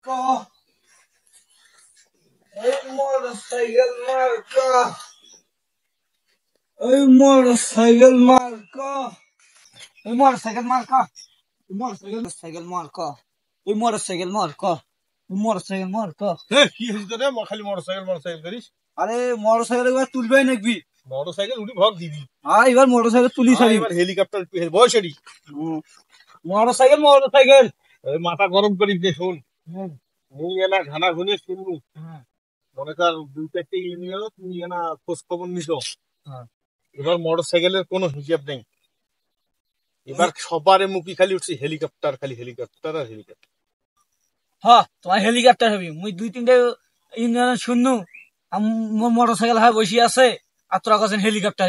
marca. El motorcycle marca. El motorcycle marca. El motorcycle marca. El motorcycle marca. El motorcycle marca. El motorcycle marca. কি হইছে রে খালি motorcycle করিস আরে motorcycle এবার তুলবেই নাকি? মোটরসাইকেল উঠি ভাগ দিবি এবার মোটরসাইকেল তুলি ছাড়ি। এবার হেলিকপ্টার বয়সেরই মোটরসাইকেল মাথা গরম করিস নে শোন মুই এলা ঘানা ঘুনে শুনবো মনে কর 2-4টা ইউনিয়ন তুমি এনা খোঁজ খবর নিছো এবার মোটরসাইকেলের কোনো হিসাব নেই এবার সবারে মুখি খালি উঠছে হেলিকপ্টার খালি হেলিকপ্টার আর হেলিকপ্টার হ্যাঁ তোমার হেলিকপ্টার হবি মুই 2-3টা ইউনিয়ন শুননু মোটরসাইকেল হয় বসে আছে আর তোরা কাছেন হেলিকপ্টার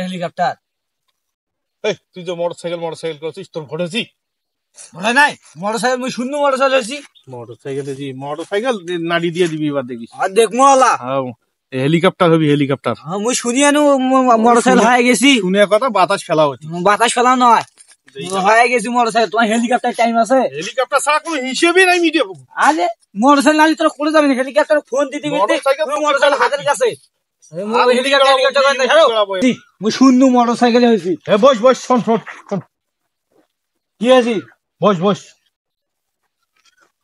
এই তুই যে মোটরসাইকেল করছিস তোর ঘটেছি বলে নাই মোটরসাইকেল মুই শুননু মোটরসাইকেল নাড়ি দিয়ে দিবি এবার দেখিস আর দেখমু আলা হেলিকপ্টার হবি হেলিকপ্টার মুই শুনি আনু মোটরসাইকেল হয়ে গেছি শুনে কথা বাতাস ফেলা হচ্ছে বাতাস ফেলা নয় হয়ে গেছি মোটরসাইকেল তোমার হেলিকপ্টার টাইম আছে হেলিকপ্টার ছাড়া কোনো হিসেবে নাই মিডিয়া আরে মোটরসাইকেল নালি তোরা করে যাবি না হেলিকপ্টার ফোন দিতে মোটরসাইকেল হাতের কাছে মুই শুননু মোটরসাইকেল হয়েছি বস শোন কি আছি বস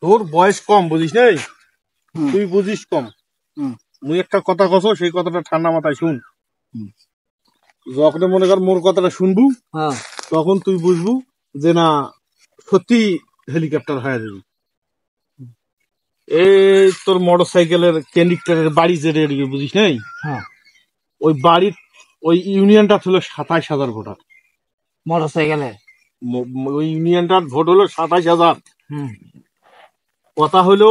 তোর বয়স কম বুঝিস নাই তুই বুঝিস কম মুই একটা কথা কছ সেই কথাটা ঠান্ডা মাথায় শুন যখন মনে কর মোর কথাটা শুনবু তখন তুই বুঝবু যে না সত্যি হেলিকপ্টার হয়ে যাবি এই তোর মোটরসাইকেলের ক্যান্ডিক্টারের বাড়ি যে রেডি বুঝিস নাই ওই বাড়ির ওই ইউনিয়নটা ছিল 27,000 ভোটার মোটরসাইকেলে ওই ইউনিয়নটার ভোট হলো 27,000 কথা হলো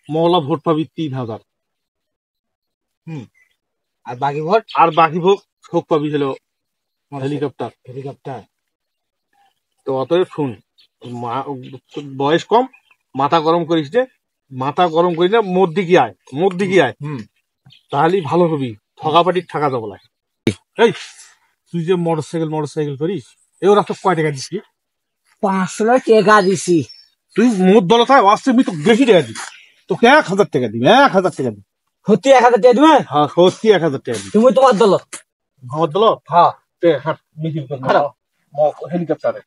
মহলা ভোট পাবি 3,000 আর বাকি ভোট পাবি হলো হেলিকপ্টার তো অতএব শুন বয়স কম মাথা গরম করিস রে মাথা গরম করিস না মোর দিকে আয় তাহলেই ভালো হবি ঠকাপাটির ঠাকা যাবো লাগে এই তুই যে মোটরসাইকেল করিস এও রাস্তা কয় টাকা দিস 500 টাকা দিছি তুই মোট দল থাক আসছে আমি তো বেশি টাকা দিই তোকে 1,000 টাকা দিবি 1,000 টাকা দিবি সত্যি 1000 টাকা দিবে হ্যাঁ সত্যি 1,000 টাকা দিবি তুমি তোমার দল আমার দল হ্যাঁ হাট মিছিল কর হেলিকপ্টারে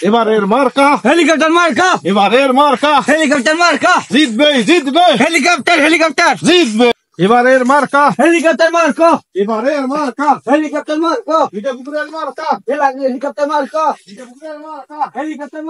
এবারের মার্কা হেলিকপ্টার মার্কা জিতবে হেলিকপ্টার জিতবে এবারের মার্কা হেলিকপ্টার মার্কা এটা পুকুরের মার্কা হেলিকপ্টার মার্কা এটা পুকুরের মার্কা হেলিকপ্টার